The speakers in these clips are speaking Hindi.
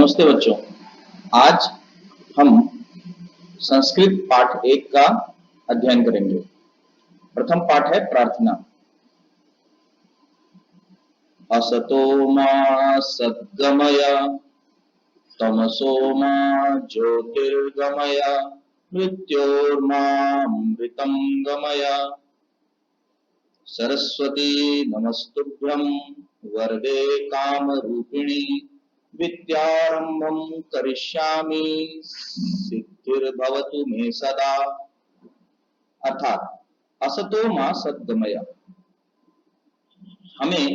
नमस्ते बच्चों। आज हम संस्कृत पाठ 1 का अध्ययन करेंगे। प्रथम पाठ है प्रार्थना। असतो मा सद्गमय तमसो मा ज्योतिर्गमय मृत्योर्मामृतं गमय। सरस्वती नमस्तुभ्यं वरदे कामरूपिणी विद्यारंभं करिष्यामि सिद्धिर्भवतु मे सदा। अर्थात असतो मा सद्गमय, हमें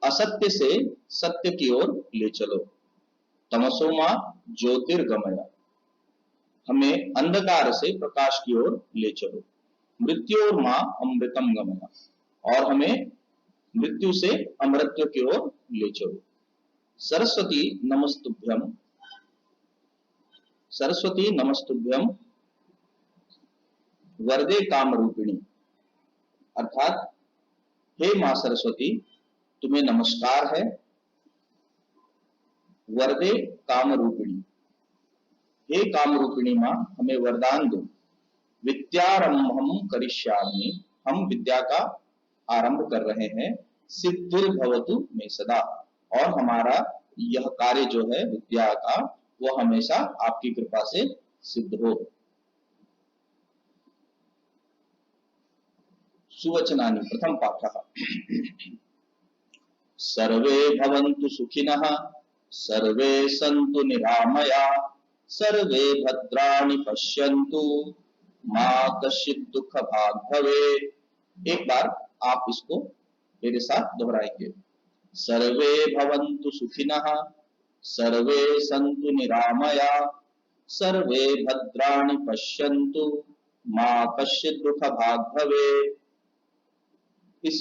असत्य से सत्य की ओर ले चलो। तमसो मा ज्योतिर्गमय, हमें अंधकार से प्रकाश की ओर ले चलो। मृत्योर्मा अमृतम गमय, और हमें मृत्यु से अमृत्व की ओर ले चलो। सरस्वती नमस्तुभ्यम वरदे कामरूपिणी, अर्थात हे मां सरस्वती तुम्हें नमस्कार है। वरदे कामरूपिणी, हे कामरूपिणी मां हमें वरदान दो। विद्यारंभम करिष्यामि, हम विद्या का आरंभ कर रहे हैं। सिद्धिर्भवतु मे सदा, और हमारा यह कार्य जो है विद्या का वह हमेशा आपकी कृपा से सिद्ध हो। सुवचनानि। प्रथम पाठः। सर्वे भवन्तु सुखिनः, सर्वे सन्तु निरामया, सर्वे भद्राणि पश्यन्तु मा कश्चित् दुःख भाग् भवेत्। एक बार आप इसको मेरे साथ दोहराएंगे। सर्वे भवन्तु सुखिनः, सर्वे सन्तु निरामया, सर्वे भद्राणि पश्यन्तु मा कश्चित् दुःख भाग् भवेत्। इस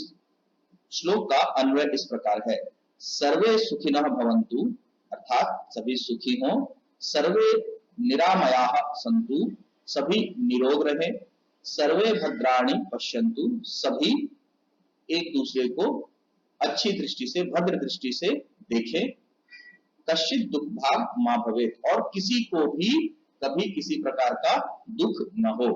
श्लोक का अन्वय इस प्रकार है। सर्वे सुखिनः भवन्तु, अर्थात सभी सुखी हों। सर्वे निरामयाः सन्तु, सभी निरोग रहे। सर्वे भद्राणि पश्यन्तु, सभी एक दूसरे को अच्छी दृष्टि से, भद्र दृष्टि से देखें। कश्चित् दुःख भाग् मा भवेत्, और किसी को भी कभी किसी प्रकार का दुख न हो।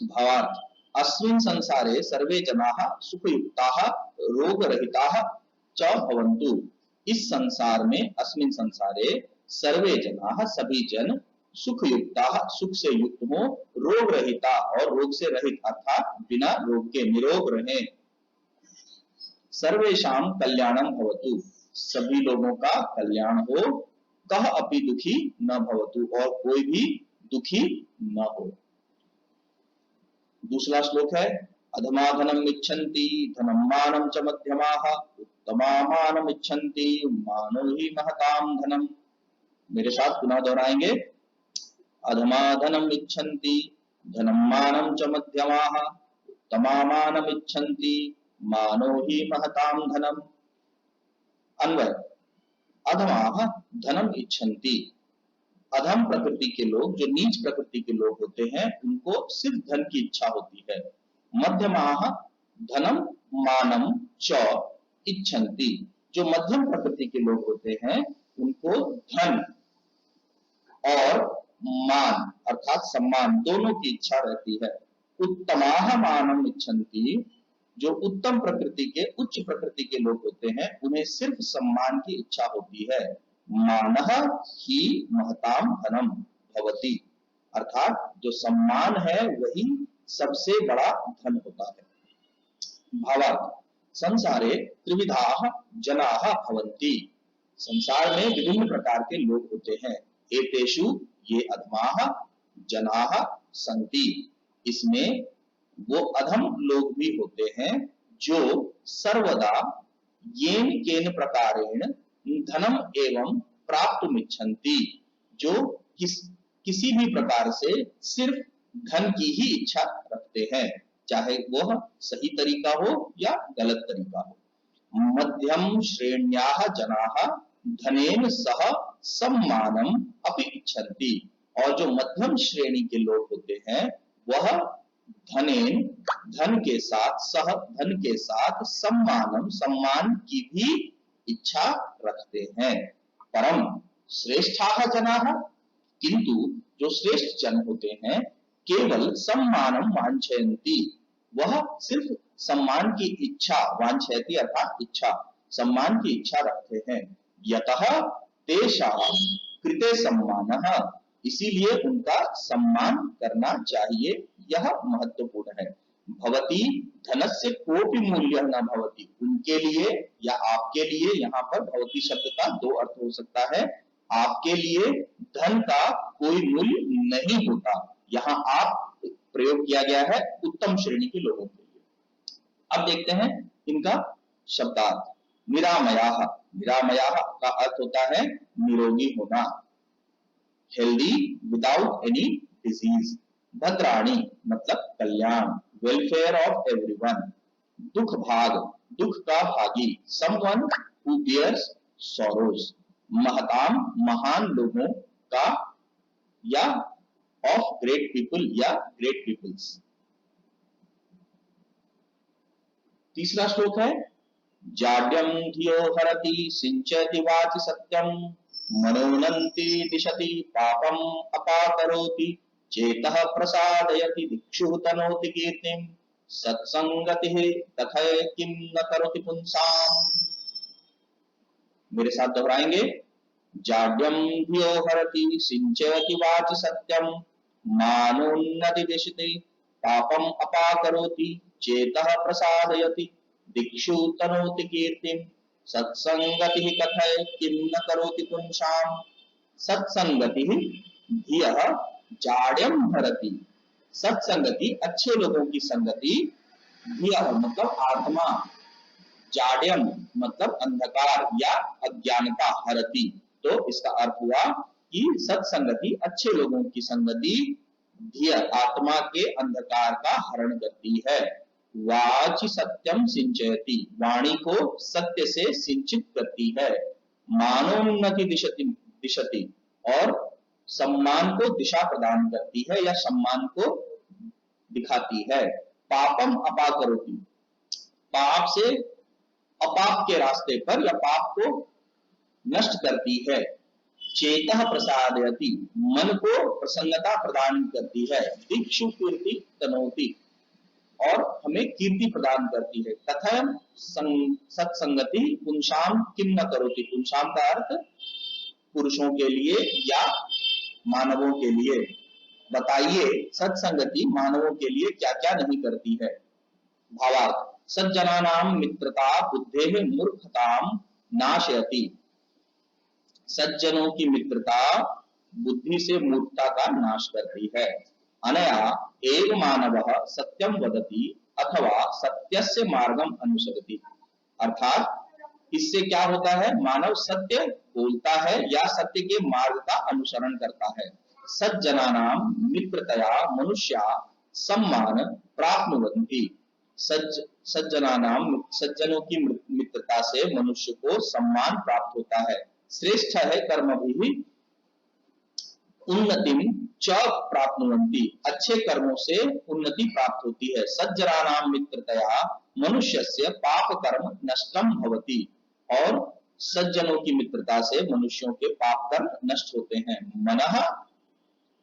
भावार्थ। अस्मिन् संसारे सर्वे जनाः सुखयुक्ताः रोगरहिताः च भवन्तु। इस संसार में, अस्मिन् संसारे सर्वे जनाः सभी जन सुखयुक्ताः सुख से युक्त हो, रोग रहिता और रोग से रहित अर्थात बिना रोग के निरोग रहें। सर्वेषां कल्याणं भवतु, सभी लोगों का कल्याण हो। कः अपि दुखी न भवतु, और कोई भी दुखी न हो। दूसरा श्लोक है। अधमाधनम इच्छन्ति धनम मानं च मध्यमाः, उत्तमामानम इच्छन्ति मानो हि महतां धनम। मेरे साथ पुनः दोहराएंगे। अधमाधनम इच्छन्ति धनम मानं च मध्यमाः, उत्तमामानम इच्छन्ति मानो हि महतां धनम। अन्वय। अधमाः धनम इच्छन्ति, अधम प्रकृति के लोग, जो नीच प्रकृति के लोग होते हैं, उनको सिर्फ धन की इच्छा होती है। मध्यमाः धनम मानम च इच्छन्ति, जो मध्यम प्रकृति के लोग होते हैं उनको धन और मान अर्थात सम्मान दोनों की इच्छा रहती है। उत्तमाः मानम इच्छन्ति, जो उत्तम प्रकृति के, उच्च प्रकृति के लोग होते हैं, उन्हें सिर्फ सम्मान की इच्छा होती है। मानः ही महतां धनम भवति, अर्थात जो सम्मान है वही सबसे बड़ा धन होता है। भावार्थ। संसारे त्रिविधाः जनाः भवन्ति, संसार में विभिन्न प्रकार के लोग होते हैं। एतेषु, ये अधमाः, जनाः सन्ति, इसमें वो अधम लोग भी होते हैं जो सर्वदा येन केन प्रकारेण धनम एवं प्राप्तुमिच्छन्ति, जो किसी भी प्रकार से सिर्फ धन की ही इच्छा रखते हैं, चाहे वह सही तरीका हो या गलत तरीका हो। मध्यम श्रेण्याः जनाः धनेन सह सम्मानम अपि इच्छन्ति, और जो मध्यम श्रेणी के लोग होते हैं वह धनेन धन के साथ, सह धन के साथ, सम्मानम सम्मान की भी इच्छा रखते हैं। परम श्रेष्ठाः जनाः, किंतु जो श्रेष्ठ जन होते हैं केवल सम्मानम वांछयन्ति, वह सिर्फ सम्मान की इच्छा, वांछयति अर्थात इच्छा, सम्मान की इच्छा रखते हैं। यतः तेषां कृते सम्मानः, इसीलिए उनका सम्मान करना चाहिए, यह महत्वपूर्ण है। भवती धनस्य कोपि मूल्य न भवती, उनके लिए या आपके लिए, यहाँ पर भवती शब्द का दो अर्थ हो सकता है। आपके लिए धन का कोई मूल्य नहीं होता, यहाँ आप प्रयोग किया गया है उत्तम श्रेणी के लोगों के लिए। अब देखते हैं इनका शब्दार्थ। निरामयाः, निरामयाः का अर्थ होता है निरोगी होना, हेल्दी विदाउट एनी डिजीज। भद्राणी मतलब कल्याण, वेलफेयर ऑफ एवरीवन। दुख भाग, दुख का भागी, समवन हु बियर्स सॉरोज। महताम महान लोगों का, या ऑफ ग्रेट पीपल या ग्रेट पीपल्स। तीसरा श्लोक है जाड्यम धियो हरति सिंचयति वाचि सत्यम मनोनन्ति दिशति पापम अपाकरोति चेतः प्रसादयति दिक्षु तनोति कीर्तिम सत्संगतिः तथय किम न करोति पुंसाम। मेरे साथ दोहराएंगे। जाड्यम धियो हरति सिंचयति वाचि सत्यम मानोन्नति दिशति पापम अपाकरोति चेतः प्रसादयति दिक्षु तनोति कीर्तिम सत्संगतिः कथय किम न करोति पुंसाम। सत्संगतिः धियः जाड्यम हरति, सत्संगति अच्छे लोगों की संगति, धियः मतलब आत्मा, जाड्यम मतलब अंधकार या अज्ञानता, हरति तो इसका अर्थ हुआ कि सत्संगति अच्छे लोगों की संगति धिय आत्मा के अंधकार का हरण करती है। वाचि सत्यम सिंचयति, वाणी को सत्य से सिंचित करती है। मानोन्नति दिशति, दिशति और सम्मान को दिशा प्रदान करती है या सम्मान को दिखाती है। पापम अपाकरोति, पाप से अपाप के रास्ते पर या पाप को नष्ट करती है। चेतः प्रसादयति, मन को प्रसन्नता प्रदान करती है। दिक्षु कीर्ति तनोति, और हमें कीर्ति प्रदान करती है। तथा सत्संगति पुंसाम किम न करोति, पुंसाम का अर्थ पुरुषों के लिए या मानवों के लिए। बताइए सत्संगति मानवों के लिए क्या क्या नहीं करती है। भावार्थ सज्जनानां मित्रता बुद्धेः मूर्खतां नाशयति, सज्जनों की मित्रता बुद्धि से मूर्खता का नाश करती है। अनया एव मानवः सत्यम वदति अथवा सत्यस्य मार्गम अनुसरति, अर्थात इससे क्या होता है, मानव सत्य बोलता है या सत्य के मार्ग का अनुसरण करता है। सज्जनानां मित्रतया मनुष्या सम्मान प्राप्नुवन्ति, सज्जनानां सज्जनों की मित्रता से मनुष्य को सम्मान प्राप्त होता है। श्रेष्ठ है कर्म भी उन्नतिम च प्राप्नुवन्ति, अच्छे कर्मों से उन्नति प्राप्त होती है। सज्जनानां मित्रतया मनुष्यस्य पाप कर्म नष्टम भवति, और सज्जनों की मित्रता से मनुष्यों के पाप कर्म नष्ट होते हैं। मनः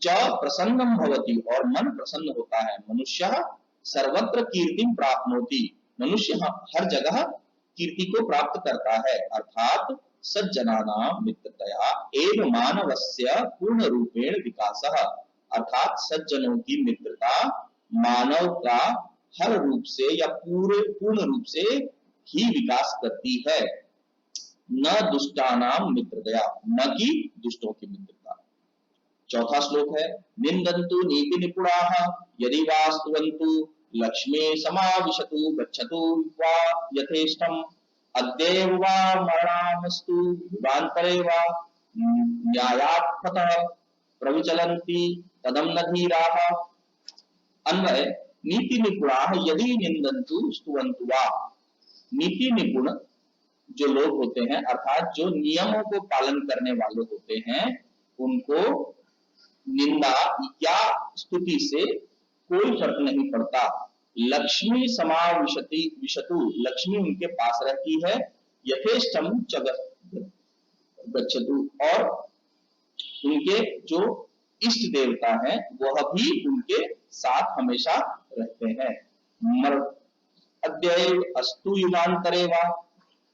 च प्रसन्नम भवति, और मन प्रसन्न होता है। मनुष्य सर्वत्र कीर्तिम प्राप्नोति, मनुष्य हर जगह कीर्ति को प्राप्त करता है। अर्थात सज्जनानां मित्रतया एव मानवस्य पूर्ण रूपेण विकासः, अर्थात सज्जनों की मित्रता मानव का हर रूप से या पूर्ण रूप से ही विकास करती है। न दुष्टानां मित्रतया, न कि दुष्टों की मित्रता। चौथा श्लोक है निंदन्तु नीति निपुणाः यदि वास्तुवन्तु लक्ष्मी समाविशतु गच्छतु वा यथेष्टम् अद्यैव वा मरणामस्तु युगान्तरे वा न्यायात्पतः प्रविचलन्ति तदम न धीराः। अन्वय नीति निपुणाः यदि निंदन्तु स्तुवन्तु वा, नीति निपुण जो लोग होते हैं अर्थात जो नियमों को पालन करने वाले होते हैं, उनको निंदा या स्तुति से कोई फर्क नहीं पड़ता। लक्ष्मी समाविशतु, लक्ष्मी उनके पास रहती है। यथेष्टम गच्छतु, और उनके जो इष्ट देवता हैं वह भी उनके साथ हमेशा रहते हैं। मर अद्यैव अस्तु युगांतरे वा,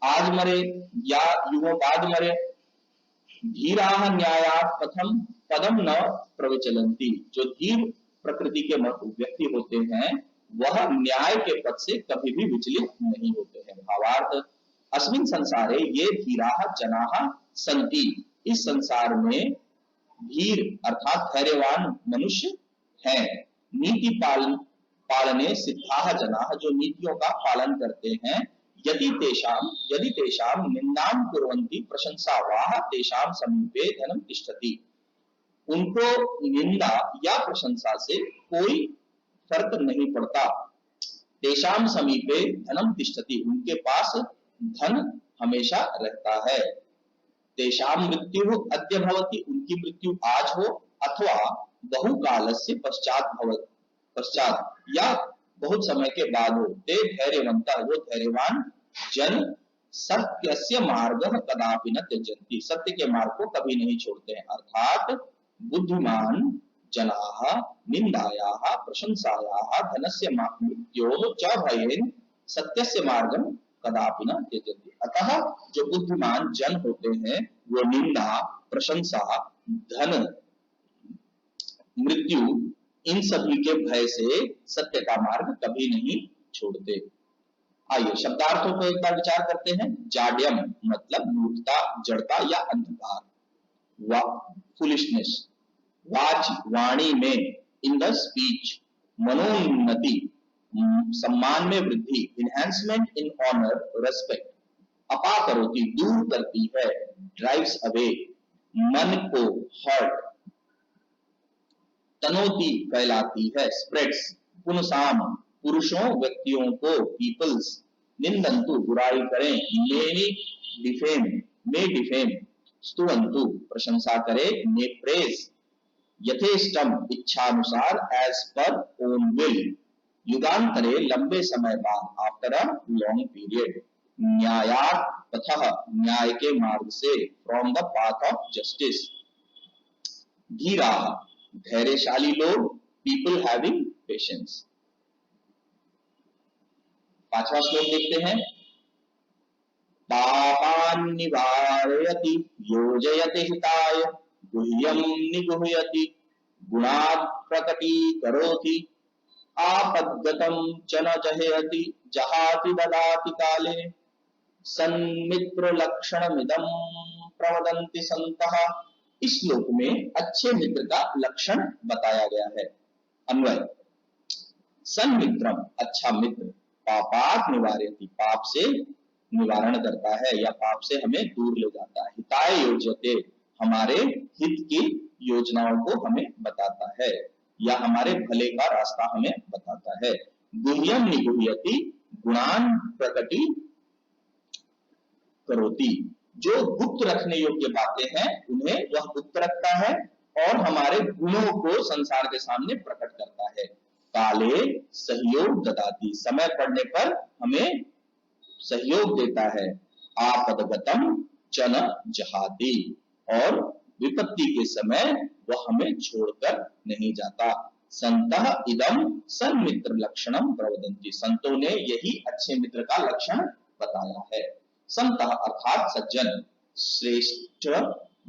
आज मरे या युगों बाद मरे, धीराः न्यायात् पथम पदम न प्रविचलन्ति, जो धीर प्रकृति के व्यक्ति होते हैं वह न्याय के पद से कभी भी विचलित नहीं होते हैं। भावार्थ, अस्मिन् संसारे ये धीराः जनाः सन्ति, इस संसार में धीर अर्थात धैर्यवान मनुष्य हैं। नीति पालने सिद्धाः जनाः, जो नीतियों का पालन करते हैं। यदि तेषां निंदां कुर्वन्ति प्रशंसावाः तेषां समीपे धनं तिष्ठति, उनको निंदा या प्रशंसा से कोई फर्क नहीं पड़ता। तेषां समीपे धनं तिष्ठति, उनके पास धन हमेशा रहता है। तेषां मृत्यु अद्य भवति, उनकी मृत्यु आज हो, अथवा बहुकालस्य पश्चात या बहुत समय के बाद हो। ते धैर्यवन्तः, वो धैर्यवान जन सत्यस्य मार्गः कदापि न त्यजन्ति, सत्य के मार्ग को कभी नहीं छोड़ते हैं। अर्थात बुद्धिमान जनाः निंदायाः प्रशंसायाः धनस्य मृत्योः च भयेन सत्यस्य मार्गं कदापि न त्यजन्ति। अतः जो बुद्धिमान जन होते हैं वो निंदा, प्रशंसा, धन, मृत्यु, इन सभी के भय से सत्य का मार्ग कभी नहीं छोड़ते। आइए शब्दार्थों को एक बार विचार करते हैं। जाड्यम मतलब मूर्खता, जड़ता या अंधकार। फुलिशनेस, वाणी में, इन द स्पीच। मनोन्नति, सम्मान में वृद्धि, इनहेंसमेंट इन ऑनर, रेस्पेक्ट। अपाकरोति, दूर करती है, ड्राइव्स अवे, मन को हर्ट। तनोति, फैलाती है, स्प्रेड्स। पुनसाम, पुरुषों, व्यक्तियों को, पीपल्स। निंदन्तु, बुराई करें, मेनी डिफेम, मे डिफेम। स्तुवन्तु, प्रशंसा करे, मे प्रेज। यथेष्टम, इच्छानुसार, एज पर ओन विल। युगांतरे, लंबे समय बाद, आफ्टर अ लॉन्ग पीरियड। न्यायात् पथः, न्याय के मार्ग से, from the path of justice. धीरा, धैर्यशाली लोग, पीपल हैविंग पेशेंस। पांचवा श्लोक देखते हैं। पापान् निवारयति योजयति हिताय, गुह्यं निगुह्यति गुणात् प्रकटीकरोति। आपद्गतं च न जहयति जहाति ददाति काले, सन्मित्रलक्षणमिदं प्रवदन्ति सन्तः। इस श्लोक में अच्छे मित्र का लक्षण बताया गया है। अन्वय, सन्मित्रम, अच्छा मित्र, पापात् निवारयति, पाप से निवारण करता है या पाप से हमें दूर ले जाता है। हिताय योजयते, हमारे हित की योजनाओं को हमें बताता है या हमारे भले का रास्ता हमें बताता है। गुह्यम निगुह्यति गुणान प्रकटी करोति, जो गुप्त रखने योग्य बातें हैं उन्हें वह गुप्त रखता है और हमारे गुणों को संसार के सामने प्रकट करता है। काले सहयोग ददाति, समय पड़ने पर हमें सहयोग देता है। आपदगतम च न जहाति, और विपत्ति के समय वह हमें छोड़कर नहीं जाता। संतः इदम सन्मित्र लक्षणम प्रवदन्ति, संतों ने यही अच्छे मित्र का लक्षण बताया है। संतः अर्थात सज्जन, श्रेष्ठ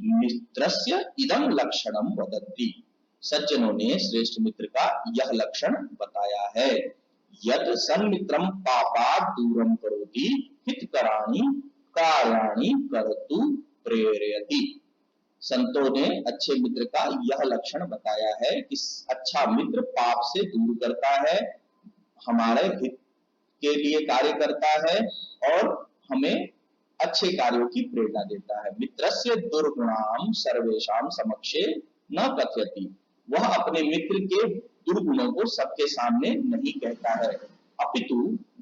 मित्रस्य इदम लक्षणम वदन्ति, सज्जनों ने श्रेष्ठ मित्र का यह लक्षण बताया है। यद सन्मित्रम पापात् दूरम करोति हितकराणि कार्याणि कर्तु प्रेरयति। संतों ने अच्छे मित्र का यह लक्षण बताया है कि अच्छा मित्र पाप से दूर करता है, हमारे हित के लिए कार्य करता है और हमें अच्छे कार्यों की प्रेरणा देता है। मित्रस्य दुर्गुणाम सर्वेषां समक्षे न कथयति, वह अपने मित्र के दुर्गुणों को सबके सामने नहीं कहता है। अपितु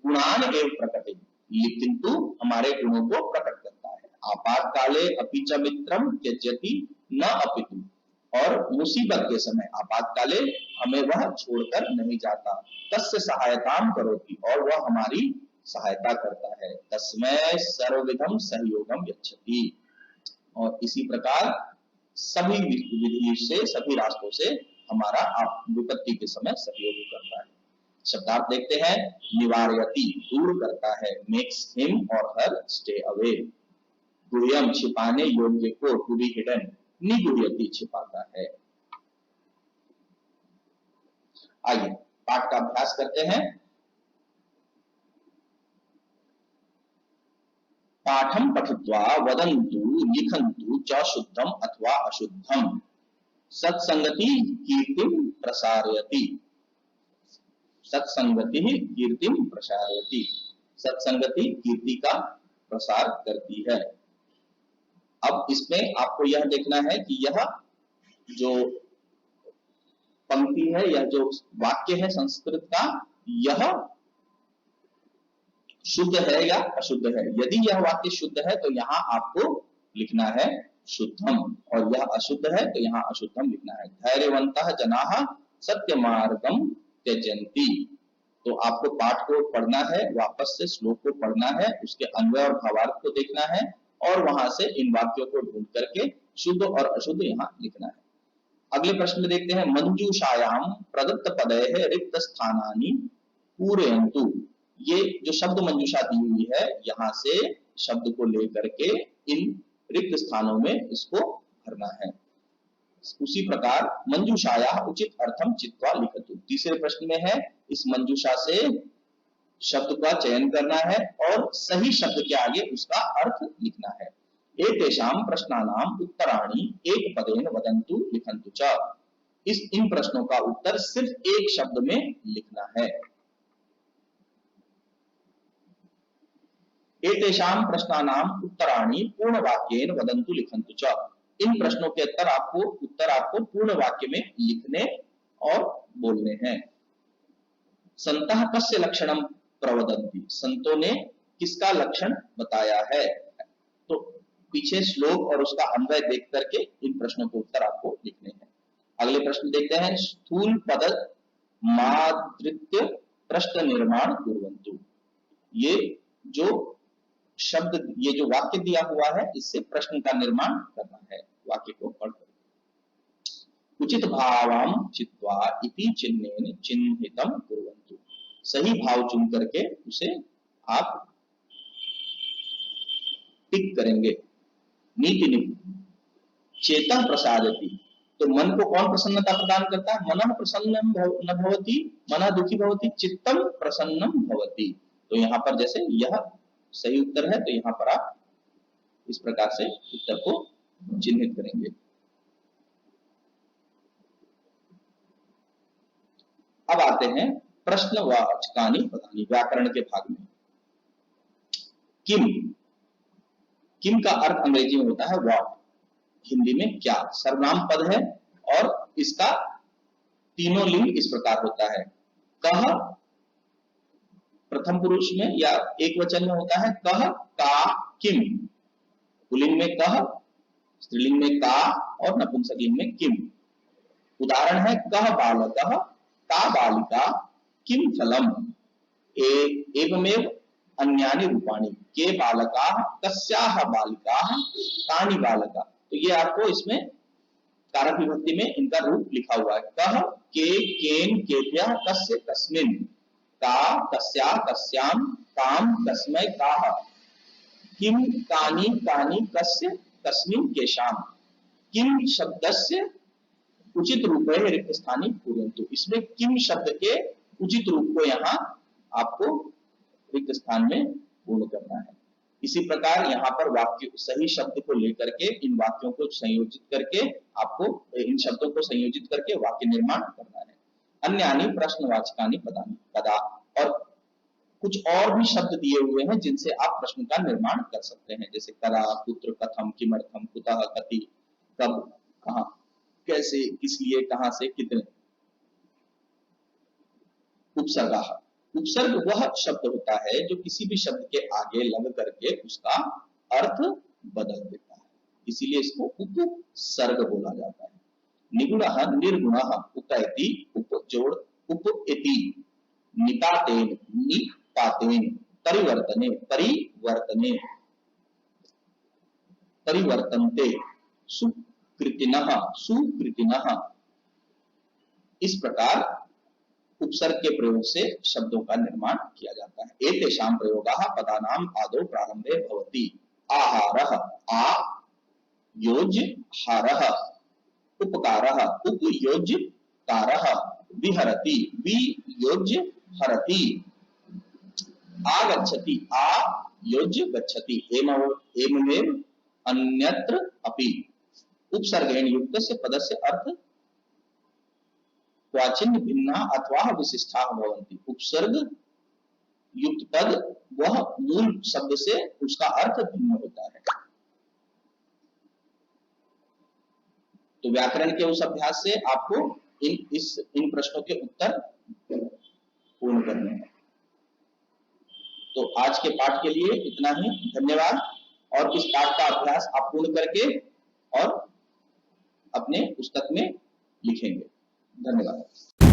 गुणान एव प्रकटे, लेकिन तू हमारे गुणों को प्रकट करता है। आपातकाले अपि च मित्रम त्यजति न अपितु, और मुसीबत के समय आपातकाले हमें वह छोड़कर नहीं जाता। तस्य सहायताम करोति, और वह हमारी सहायता करता है। तस्मै सर्वविधम सहयोगम यच्छति, और इसी प्रकार सभी विधि से, सभी रास्तों से हमारा विपत्ति के समय सहयोग करता है। शब्दार्थ देखते हैं। निवारयति, दूर करता है, मेक्स हिम और हर स्टे अवे। गुह्यम, छिपाने योग्य को, टू बी हिडन, निगुह्यति, छिपाता है। आइए पाठ का अभ्यास करते हैं। पाठम पठित्वा वदन्तु लिखन्तु च शुद्धम अथवा अशुद्धम, सत्संगति कीर्तिम प्रसारयति। सत्संगति कीर्तिम प्रसारयति, सत्संगति कीर्ति का प्रसार करती है। अब इसमें आपको यह देखना है कि यह जो पंक्ति है, यह जो वाक्य है संस्कृत का, यह शुद्ध है या अशुद्ध है। यदि यह वाक्य शुद्ध है तो यहाँ आपको लिखना है शुद्धम, और यह अशुद्ध है तो यहाँ अशुद्धम लिखना है। धैर्यवन्तः जनाः सत्य मार्गम त्यजन्ति। तो आपको पाठ को पढ़ना है, वापस से श्लोक को पढ़ना है, उसके अन्वय और भावार्थ को देखना है, और वहां से इन वाक्यों को ढूंढ करके शुद्ध और अशुद्ध यहाँ लिखना है। अगले प्रश्न में देखते हैं। मंजूषायाम प्रदत्त पदयः रिक्त स्थानानि पूरयन्तु। ये जो शब्द मंजूषा दी हुई है, यहाँ से शब्द को लेकर के इन रिक्त स्थानों में इसको भरना है। उसी प्रकार मंजूषाया उचित अर्थम चित्वा लिखतु। तीसरे प्रश्न में है, इस मंजूषा से शब्द का चयन करना है और सही शब्द के आगे उसका अर्थ लिखना है। एतेषां प्रश्नानाम उत्तराणि एक पदेन वदन्तु लिखन्तु च। इन प्रश्नों का उत्तर सिर्फ एक शब्द में लिखना है। एतेषां प्रश्नानाम उत्तराणि पूर्ण वाक्येन वदन्तु लिखन्तु च। इन प्रश्नों के उत्तर आपको पूर्ण वाक्य में लिखने और बोलने हैं। संतः कस्य लक्षणम प्रवदन्ति। संतों ने किसका लक्षण बताया है। तो पीछे श्लोक और उसका अन्वय देख करके इन प्रश्नों के उत्तर आपको लिखने हैं। अगले प्रश्न देखते हैं। स्थूल पद मादृत्य प्रश्न निर्माण कुर्वन्तु। ये जो शब्द, ये जो वाक्य दिया हुआ है, इससे प्रश्न का निर्माण करना है वाक्य को पढ़कर। उचित भावम चित्वा इति चिन्हेन चिन्हितम कुर्वन्तु। सही भाव चुन करके उसे आप टिक करेंगे। नीति चेतन प्रसादति। तो मन को कौन प्रसन्नता प्रदान करता है। मनः प्रसन्नम न भवति, मनः दुखी भवति, चित्तम प्रसन्नम भवति। तो यहाँ पर जैसे यह सही उत्तर है, तो यहाँ पर आप इस प्रकार से उत्तर को चिन्हित करेंगे। अब आते हैं प्रश्नवाचकानि पदानि, व्याकरण के भाग में। किम, किम का अर्थ अंग्रेजी में होता है व्हाट, हिंदी में क्या। सर्वनाम पद है और इसका तीनों लिंग इस प्रकार होता है। कह प्रथम पुरुष में या एक वचन में होता है कह, का, किम। पुल्लिंग में कह, स्त्रीलिंग में का और नपुंसकलिंग में किम। उदाहरण है कह बालकः, का बालिका, किम फलम, एवमेव अन्यानि रूपाणि, के बालकाः, कस्याः बालिकाः, कानि बालका। तो ये आपको इसमें कारक विभक्ति में इनका रूप लिखा हुआ है। कह, के, केन, केभ्यः, कस्य, कस्मिन्, का, कस्या, कस्याम, काम, कस्मै, काः, किम, कानि, कानि, कस्य, कस्मिन्, केषाम। किम शब्दस्य उचित रूप है रिक्त स्थानी कुर्वन्तु। इसमें किम शब्द के उचित रूप को यहाँ आपको रिक्त स्थान में पूर्ण करना है। इसी प्रकार यहाँ पर वाक्य सही शब्द को लेकर के इन वाक्यों को संयोजित करके आपको इन शब्दों को संयोजित करके वाक्य निर्माण करना है। अन्यानि प्रश्नवाचकानि पदानि, पदा, और कुछ और भी शब्द दिए हुए हैं जिनसे आप प्रश्न का निर्माण कर सकते हैं। जैसे कदा, पुत्र, कथम, किमर्थम, कुतः, कति, कब, कहाँ, कैसे, किस लिए, कहां से, कितने। उपसर्ग, उपसर्ग वह शब्द होता है जो किसी भी शब्द के आगे लग करके उसका अर्थ बदल देता है, इसीलिए इसको उपसर्ग बोला जाता है। निगुणः, निर्गुणः, उपैति, उपजोड़, उपैति, निपातेन, निपातेन, परिवर्तने, परिवर्तने। परिवर्तन्ते, सुकृतिनः, सुकृतिनः। इस प्रकार उपसर्ग के प्रयोग से शब्दों का निर्माण किया जाता है। एतेषां प्रयोगाः पदानाम् आदौ प्रारंभे भवति। आहारः, आ योज्य हारः, उपकारः, उपयोज्य कारः, विहरति, वियोज्य हरति, आगच्छति, आ योज्य गच्छति, एवमेव अन्यत्र अपि। उपसर्गेण युक्तस्य पदस्य अर्थ क्वचिन् भिन्ना अथवा विशिष्टा भवन्ति। उपसर्ग युक्त पद वह मूल शब्द से उसका अर्थ भिन्न होता है। तो व्याकरण के उस अभ्यास से आपको इन प्रश्नों के उत्तर पूर्ण करने हैं। तो आज के पाठ के लिए इतना ही, धन्यवाद। और इस पाठ का अभ्यास आप पूर्ण करके और अपने पुस्तक में लिखेंगे। धन्यवाद।